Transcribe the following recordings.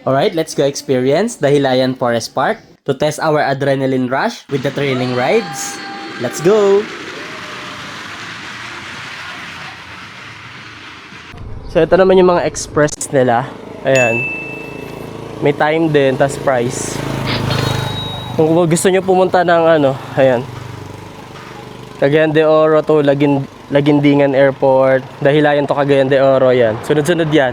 Alright, let's go experience the Hilayan Forest Park to test our adrenaline rush with the thrilling rides. Let's go! So ito naman yung mga express nila. Ayan. May time din, tas price. Kung gusto nyo pumunta ng ayan. Cagayan de Oro to Lagindingan Airport. Dahilayan to Cagayan de Oro yan. Sunod-sunod yan.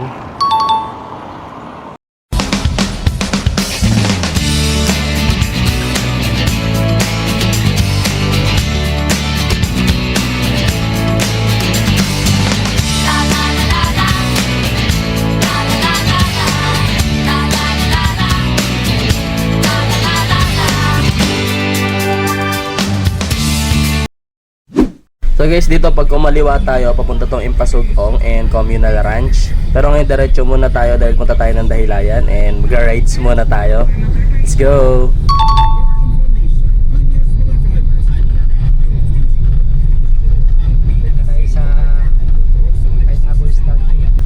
So guys, dito pag kumaliwa tayo, papunta tong Impasugong and Communal Ranch. Pero ngayon diretso muna tayo dahil punta tayo ng Dahilayan and mag-rides muna tayo. Let's go!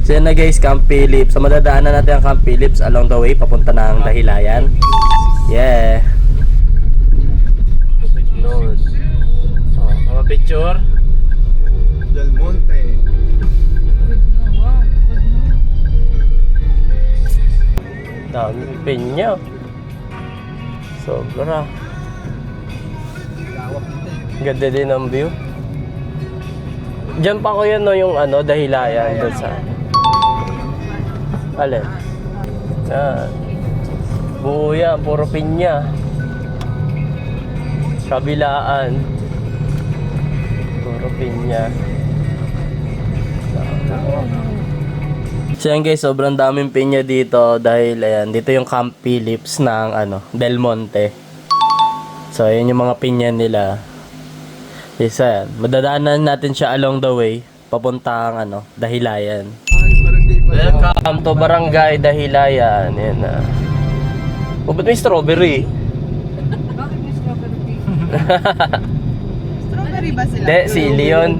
So yun na guys, Camp Phillips. So madadaanan natin ang Camp Phillips along the way, papunta ng Dahilayan. Yeah! Lord. Oh, picture. Del Monte. Dami pinya. Sobra. Ganda din ang view. Diyan pa ko yan no, yung Dahilayan doon sa alin. Buo yan, puro pinya. Kabilaan. Puro pinya. So yan guys, sobrang daming pinya dito dahil ayan, dito yung Camp Phillips ng Del Monte. So ayan yung mga pinya nila. Yes, ayan. Madadaanan natin siya along the way papuntang Dahilayan. Welcome to Barangay Dahilayan. Yan na. Oh, ba't may strawberry? Bakit may strawberry? Strawberry ba sila? De, si Leon.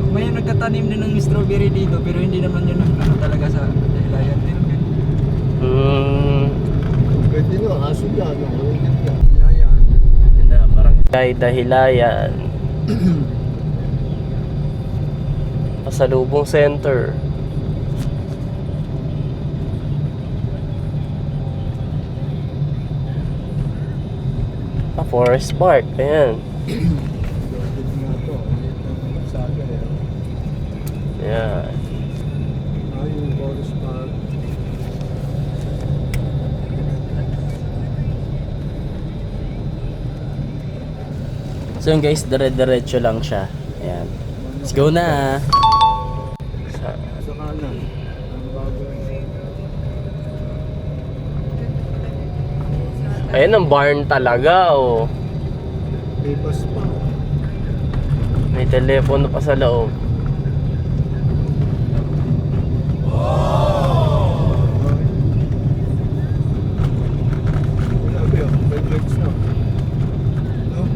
May nagtatanim din ng strawberry dito pero hindi naman yun talaga sa Dahilayan din. Pwede nyo, aso yan. Dahilayan. Yan na, Barangay Dahilayan. Pasalubong Center. Forest Park, ayan. Ayan. Yung Forest Park. So yun guys, dire-diretso lang siya. Ayan. Let's go na. Sa kanan. Ang bago. Ayan ang barn talaga, oh. May bus pa. May telepono pa sa loob. Grabe yun. May flex na. No?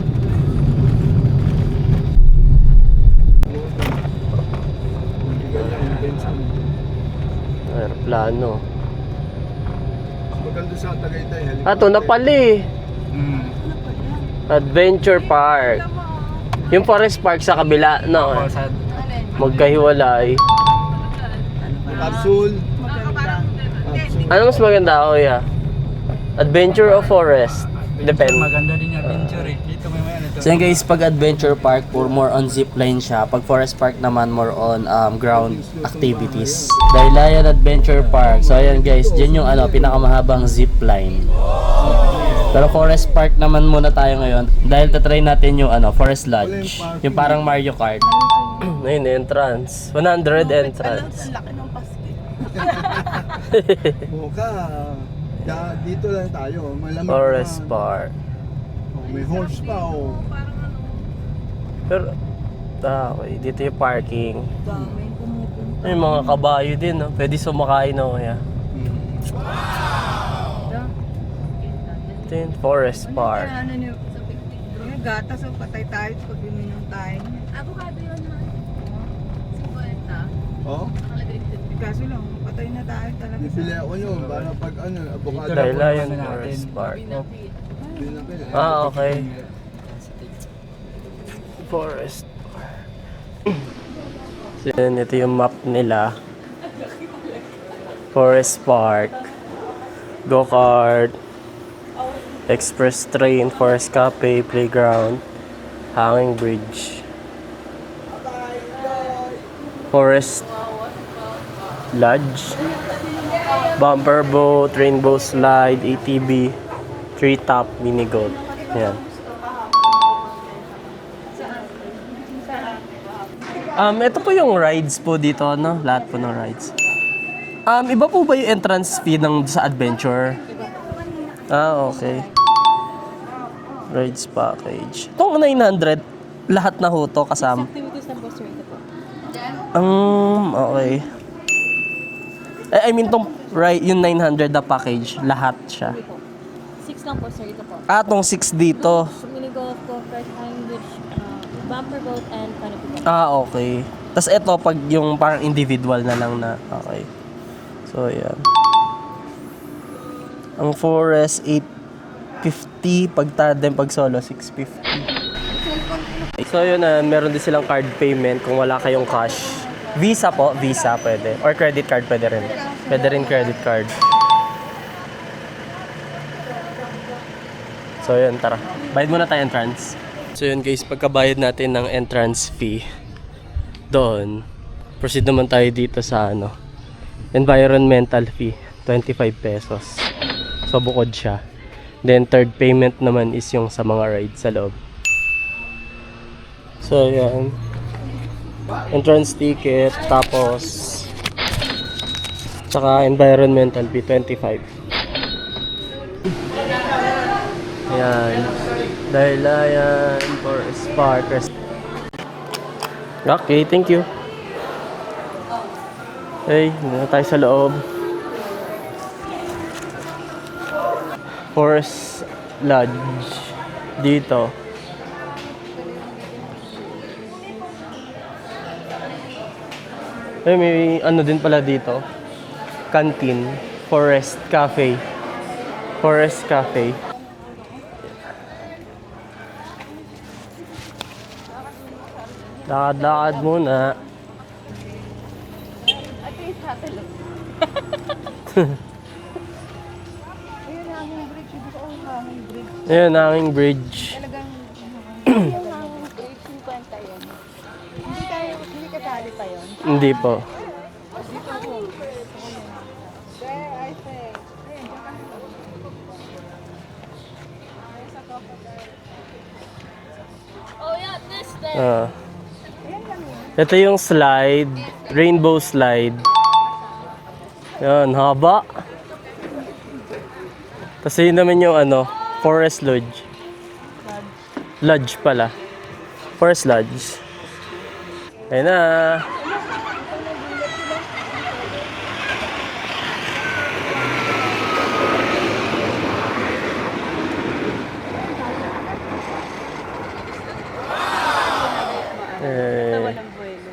Hindi ganyan. Intense mo. Aeroplano. Maganda sa Tagaytay. Ito na pala eh. Adventure Park. Yung Forest Park sa kabila, no? Magkahiwalay. Capsule. Ano mas maganda, kuya? Adventure o Forest? Depende. Maganda din yung adventure eh. Dito may So yun guys, pag Adventure Park, more on zipline siya. Pag Forest Park naman, more on ground activities. Dahilayan Adventure Park. So ayan guys, dyan yung pinakamahabang zipline. Pero Forest Park naman muna tayo ngayon. Dahil tatry natin yung Forest Lodge. Yung parang Mario Kart. Ayun, entrance. 100 entrance. Ang laki ng basket. Buka. Dito lang tayo. Malamig Forest na. Park. May horse pa oh. Pero, okay, dito yung parking. Daming pumupunta. May mga kabayo din, no? Pwede sumakay, no? Yeah. Ito yung Forest Park. Ano niyo sa picnic bro? Yung gatas o patay tayo pag uminom tayo. Avocado yun, ma. 50. Oh? Nakalagay 50. Kaso lang, patay na tayo talaga. Bibili ako yun, para pag ano, avocado. Dito Dahil na yun, po natin. Forest Park. Binakil. Okay. Forest Park. So yun, ito yung map nila. Forest Park. Go-kart. Express train, Forest Cafe, playground. Hanging bridge. Forest Lodge. Bumper boat, rainbow slide, ATV, treetop, mini goat. Yan. Ito po yung rides po dito, no? Lahat po ng rides. Iba po ba yung entrance fee ng sa adventure? Okay. Rides package. Itong 900, lahat na ho to kasama. Activities ng boss rate po. Okay. I mean, yung 900 na package, lahat siya. Hindi po. 6 lang po sir, ito po. Tong 6 dito. Mini golf, go-kart, hanging bridge, bumper boat, and canopy boat. Okay. Tapos ito, pag yung parang individual na lang na. Okay. So, yan. Ang forest, 850. Pag tandem, pag solo, 650. So, yun na. Meron din silang card payment kung wala kayong cash. Visa po. Visa pwede. Or credit card pwede rin. Pwede rin credit card. So, yun. Tara. Bayad muna tayo entrance. So, yun guys. Pagkabayad natin ng entrance fee, doon, proceed naman tayo dito sa environmental fee, 25 pesos. So, bukod siya. Then, third payment naman is yung sa mga rides sa loob. So, yan. Entrance ticket, tapos tsaka environmental fee, 25. Ayan. Dahilayan, Forest Park. Okay, thank you. Okay, na tayo sa loob. Forest Lodge dito. May din pala dito. Canteen, Forest Cafe. Forest Cafe. Lakad-lakad muna. Ayan, hanging bridge. Hindi kasali pa yun. Hindi po. Oh yeah, this there. Ito yung slide, rainbow slide. Yan, haba. Tapos yun naman yung Forest Lodge. Lodge pala. Forest Lodge. Ayun na. Walang buwelo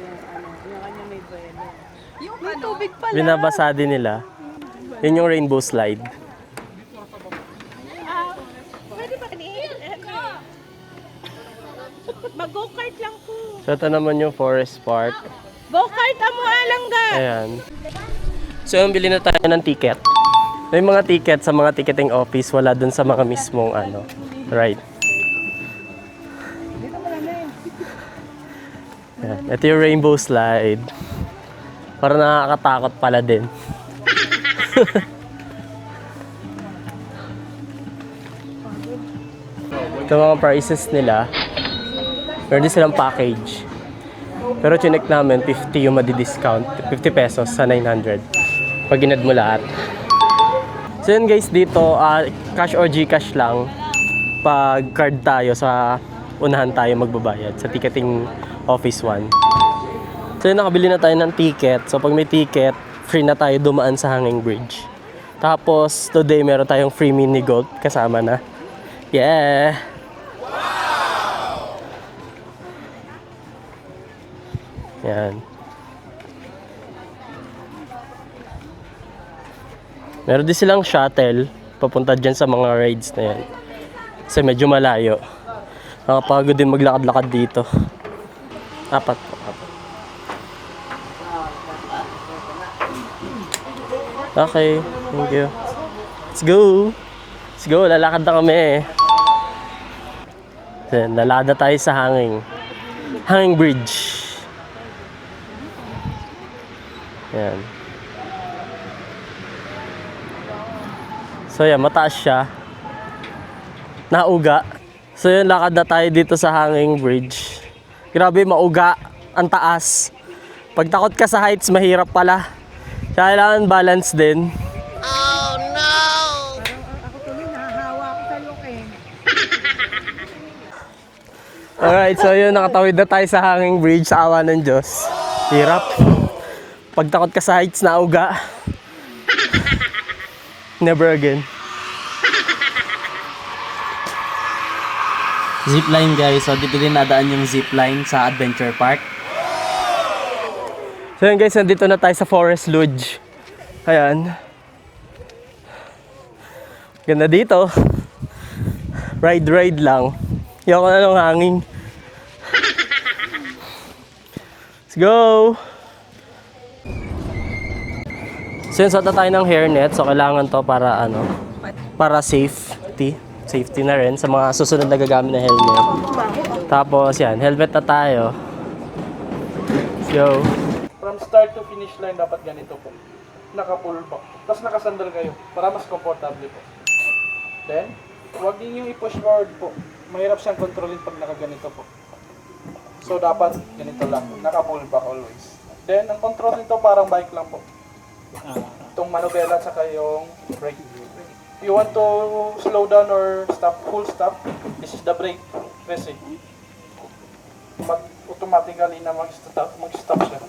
yung kanya may buwelo. Yung tubig pala. Binabasa din nila. Yun yung rainbow slide. Pwede ba mag-go-kart lang po. So ito naman yung Forest Park. Go-kart amo alang ga. Ayan. So yung bili na tayo ng ticket. May mga ticket sa mga ticketing office, wala dun sa mga mismong right. Ayan. Ito yung rainbow slide. Para nakakatakot pala din. Ito mga prices nila. Meron din silang package. Pero chinek namin, 50 yung madi-discount. 50 pesos sa 900. Pag ginad mo lahat. So yun guys, dito, cash or Gcash lang. Pag card tayo, sa unahan tayo magbabayad. Sa ticketing office 1. So yun, nakabili na tayo ng ticket. So pag may ticket, free na tayo dumaan sa hanging bridge. Tapos, today meron tayong free mini goat kasama na. Yeah! Yan. Meron din silang shuttle papunta dyan sa mga rides na yan. Kasi medyo malayo. Nakapagod din maglakad-lakad dito. Apat po. Okay, thank you. Let's go! Let's go, lalakad na kami. Then, lalakad na tayo sa hanging bridge. Yan. So yan, mataas siya. Nauga. So yun, lakad na tayo dito sa hanging bridge. Grabe, mauga. Ang taas. Pag takot ka sa heights, mahirap pala. Kailangan balance din. Alright, so yun, nakatawid na tayo sa hanging bridge sa awa ng Diyos. Hirap. Pag takot ka sa heights, nauga. Never again. Zipline guys, so dito din nadaan yung zipline sa Adventure Park. So yun guys, nandito na tayo sa Forest Lodge. Ayan. Ganda dito. Ride lang. Ayoko na ng hangin. Let's go! So yun, suot na tayo ng hairnet. So kailangan to para ano, para safety. Safety na rin sa mga susunod na gagamit na helmet. Tapos yan, helmet na tayo. Let's go. From start to finish line, dapat ganito po. Naka-pull back. Tapos nakasandal kayo para mas komportable po. Then, huwag niyo i-push forward po. Mahirap siyang kontrolin pag nakaganito po. So, dapat ganito lang. Naka-pull back always. Then, ang control nito parang bike lang po. Itong manubela at saka yung brake. If you want to slow down or stop, full stop, this is the brake pressing. Automatically na mag-stop siya.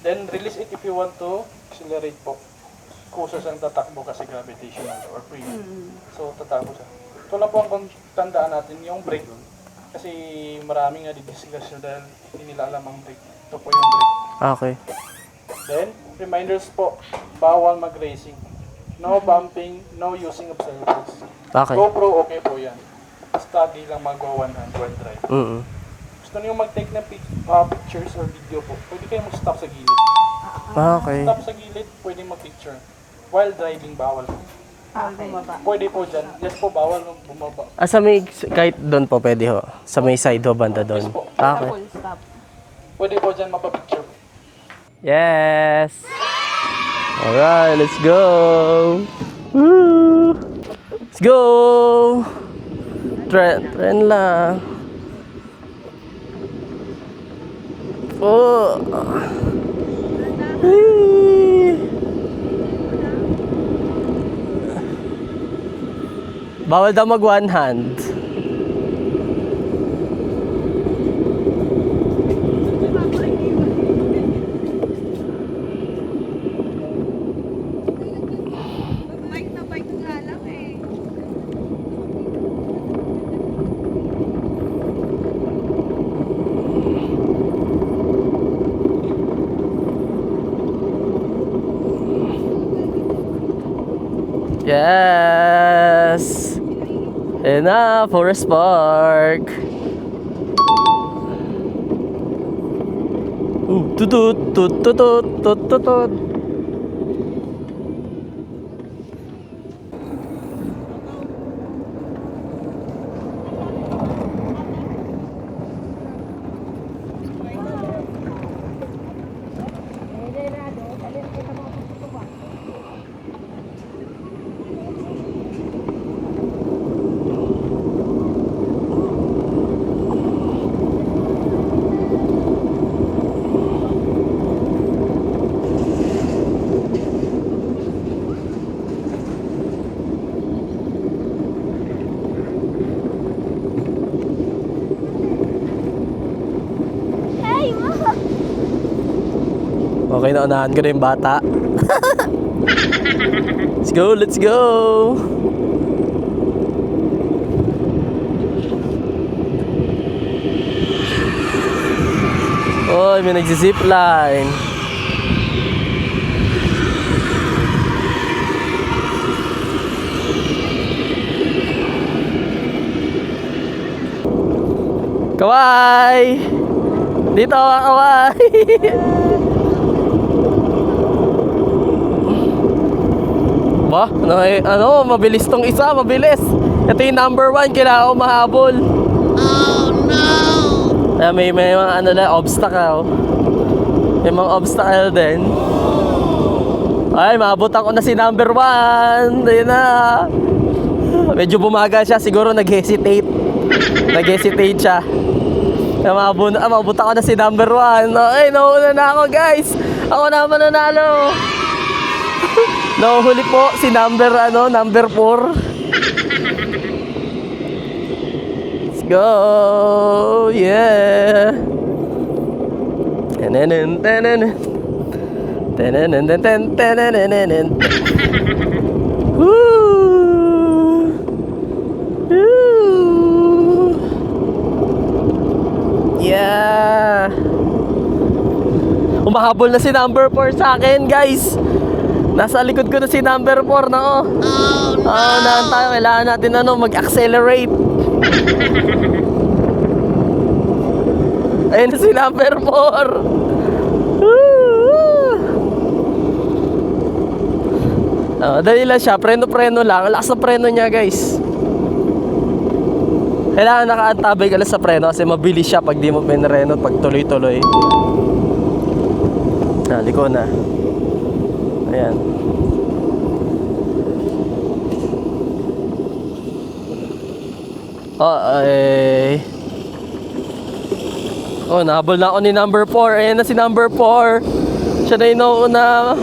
Then release it if you want to accelerate po. Kusa siyang tatakbo kasi gravitational or free. So tatakbo siya. Ito lang po ang tandaan natin yung brake. Kasi maraming nadidiscuss siya dahil hindi nila alam ang brake. Ito po yung brake. Okay. Then, reminders po, bawal mag-racing. No bumping, no using of cellphones. Okay. GoPro, okay po yan. Study lang mag-1 hand while drive. Gusto niyo mag-take ng pictures or video po, pwede kayo mag-stop sa gilid. Okay. Stop sa gilid, pwede mag-picture. While driving, bawal. Pwede po dyan. Yes po, bawal bumaba. Sa may, kahit doon po pwede ho. Sa may side ho, banda doon. Yes po. Okay. Pwede po dyan mapapicture. Yes! Alright, let's go! Woo! Let's go! Tren lang. Oh! Whee! Bawal daw mag one hand. Yes! And na, Forest Park. Tutut, tutut, tutut. Okay, naunahan ko na yung bata. Let's go, let's go! Oy, may nagsisipline. Kaway! Dito, kaway! Ba? Mabilis tong isa, mabilis. Ito yung number 1, kailangan ko mahabol. Oh no! May mga obstacle. May mga obstacle din. Ay, maabutan ko na si number 1. Ayun na. Medyo bumaga siya, siguro nag-hesitate. Nag-hesitate siya. Maabutan ko na si number 1. Ay, nauna na ako, guys. Ako na mananalo. Nahuhuli po si number 4. Let's go. Yeah. Tenenen. Woo! Woo! Yeah. Umahabol na si number 4 sa akin, guys. Nasa likod ko na si number 4 na oh. Oh no. Nahan tayo, kailangan natin mag-accelerate. Ayun na si number 4. Dali lang siya, preno-preno lang. Ang lakas ng preno niya, guys. Kailangan nakaantabay ka lang sa preno kasi mabilis siya pag di mo pinreno, pag tuloy-tuloy. Liko na. Ayan. Nahabol na ako ni number 4. Ayan na si number 4. Siya na yung nauna. Oh no!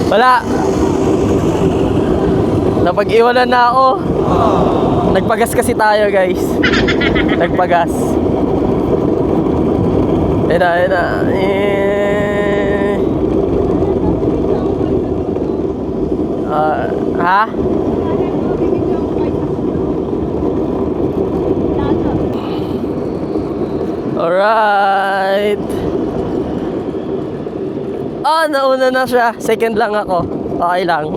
Wala. Napag-iwanan na ako. Nagpagas kasi tayo, guys. Nagpagas. Ayun na. Ha? Alright. Nauna na siya. Second lang ako. Okay lang.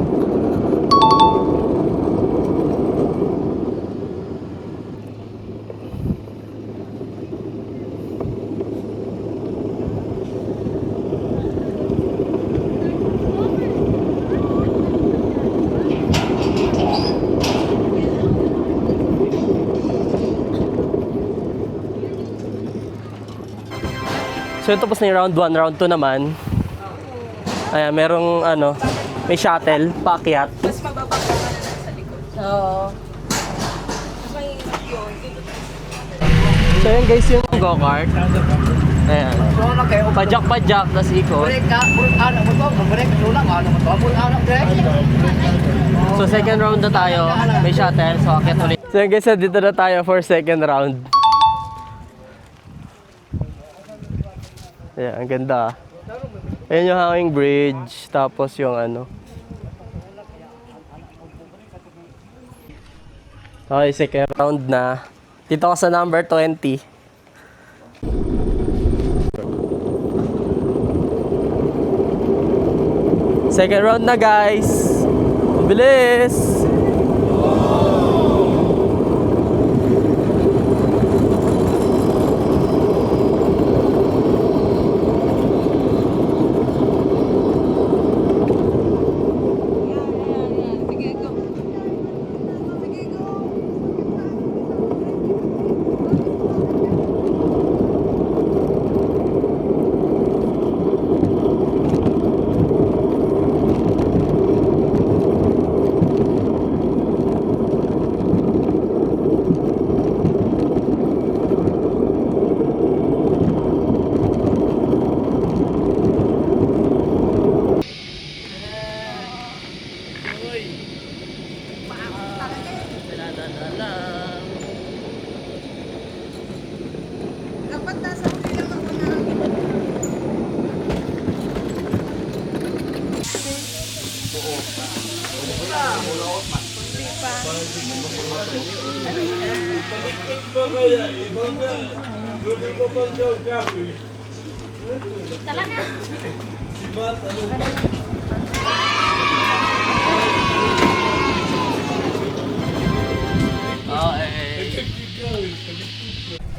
So yun, tapos na yung round 1, round 2 naman. Ayan, merong may shuttle, paakyat. Mas mababa ka na lang sa likod. Oo. Mahirap yun. So yun guys, yung go-kart. Ayan. Pajak-pajak, tas ikot. So second round na tayo, may shuttle, so akyat ulit. So yun guys, dito na tayo for second round. Ayan, ang ganda. Ayan yung hanging bridge, tapos yung Okay, second round na. Dito ako sa number 20. Second round na, guys. Bilis! Dapat nasa huli lang ako na.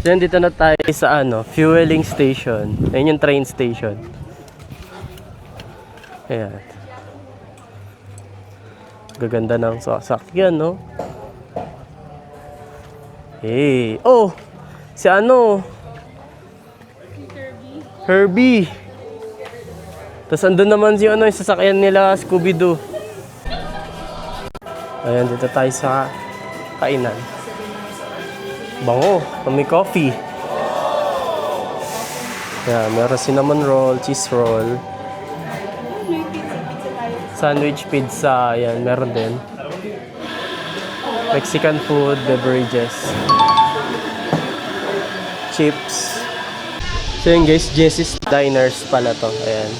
Then dito na tayo sa fueling station. Ayun yung train station. Ayan. Gaganda ng sasakyan, no? Hey! Oh! Si Herbie! Tapos andun naman si yung sasakyan nila, Scooby-Doo. Ayan, dito tayo sa kainan. Bango! May coffee. Ayan, meron cinnamon roll, cheese roll. Sandwich pizza, ayan, meron din. Mexican food, beverages. Chips. So yun guys, Jesse's Diners pala to. Ayan.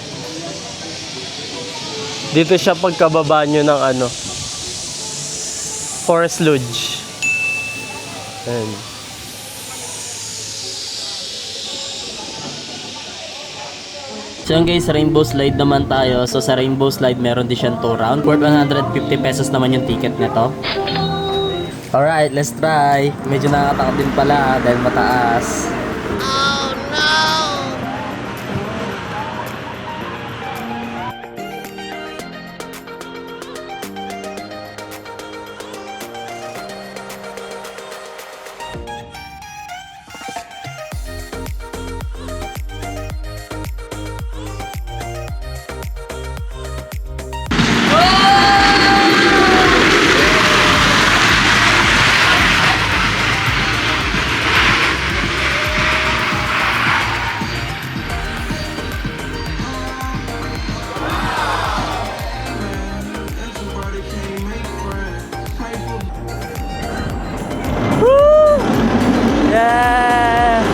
Dito siya pagkababa nyo ng Forest Lodge. Ayan. So yun guys, Rainbow Slide naman tayo. So sa Rainbow Slide, meron din siyang 2 round. Worth 150 pesos naman yung ticket nito. Alright, let's try. Medyo nakakatakot din pala dahil mataas. Yeah!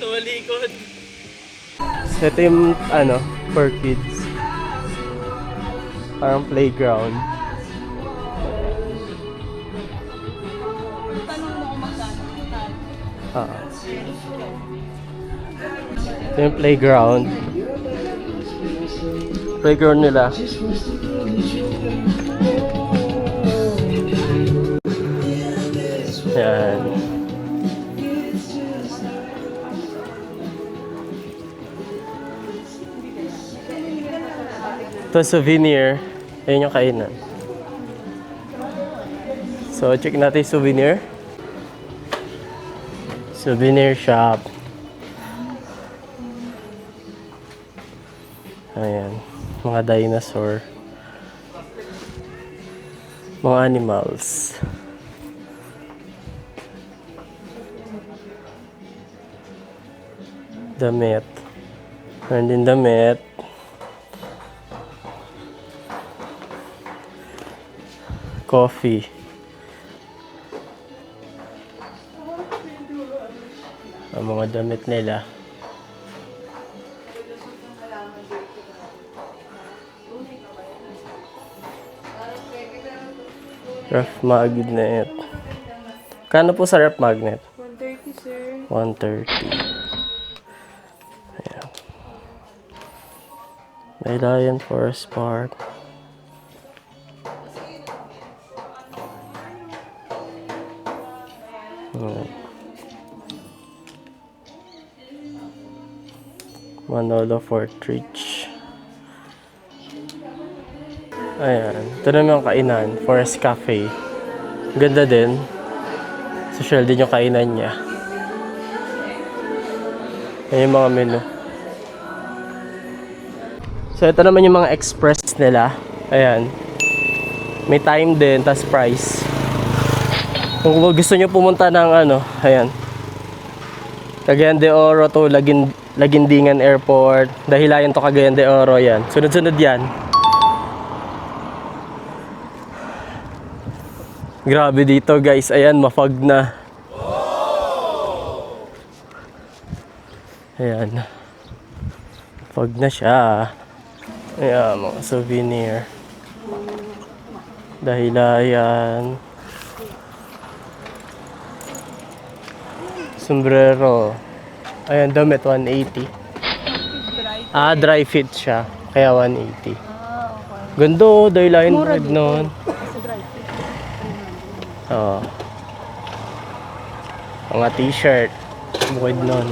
Tumalikod. Ito yung for kids. Parang playground. Tanong mo kung magkano. Ito yung playground. Playground nila. Yan. Ito souvenir. Ayun yung kainan. So check natin yung souvenir. Souvenir shop. Ayan. Mga dinosaur. Mga animals. Damit. Meron din damit. Coffee. Ang mga damit nila. Ref magnet. Kano po sa ref magnet? 130, sir. 130. Ayan. Lion Forest Park. Ayan. Manolo Fort Ridge. Ayan. Ito naman yung kainan. Forest Cafe. Ganda din. Social din yung kainan niya. Ayan yung mga menu. So ito naman yung mga express nila. Ayan. May time din, tas price. Kung gusto nyo pumunta ng ayan. Cagayan de Oro to Lagindingan Airport. Dahilayan to Cagayan de Oro yan. Sunod-sunod yan. Grabe dito guys. Ayan, mafog na. Ayan. Fog na siya. Ayan, mga souvenir. Dahilayan. Sombrero. Ayan, damit 180. Dry fit siya. Kaya 180. Ganda oh, dayline red noon. Oo. Mga t-shirt. Bukid nun.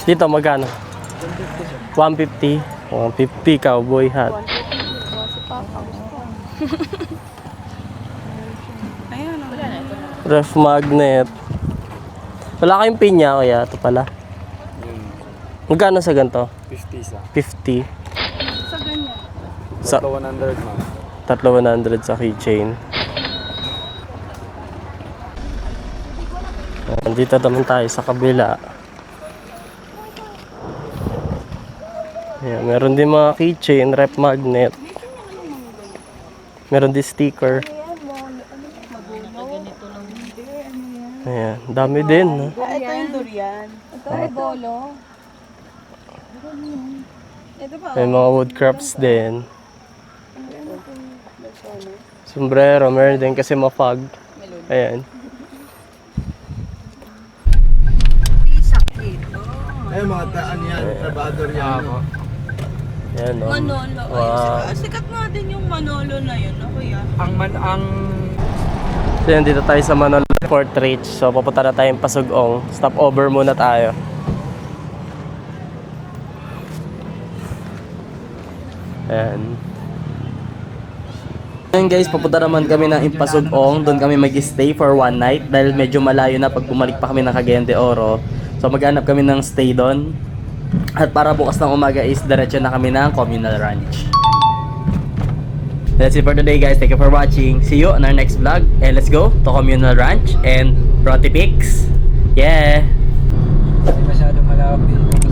Dito magkano? 150. 150 cowboy hat. Ref magnet. Wala kayong pinya kaya ito pala. Magkano sa ganito? 50 sa. 50. Sa ganyan. Sa 100 ma'am. 3,100 sa keychain. Dito naman tayo sa kabila. Ayan, meron din mga keychain, rep magnet. Meron din sticker. Ayan, dami din. No? Ito yung durian. Ito ay bolo. Ito ba? May mga woodcrafts din. Sombrero, meron din kasi mapag. Ayan. Ay, mga taan yan, trabador yan. Ayan, no? Manolo. Wow. Ay, sikat nga din yung Manolo na yun, no, kuya? So yan, dito tayo sa Manolo Fort Reach. So papunta na tayong Pasugong. Stop over muna tayo. Ayan. Ayan guys, papunta naman kami ng Impasugong. Doon kami mag-stay for one night dahil medyo malayo na pag bumalik pa kami ng Cagayan de Oro. So maghanap kami ng stay doon. At para bukas ng umaga is diretso na kami ng Communal Ranch. That's it for today guys. Thank you for watching. See you on our next vlog. And let's go to Communal Ranch and Roti Pics. Yeah! Hindi masyadong malawak dito.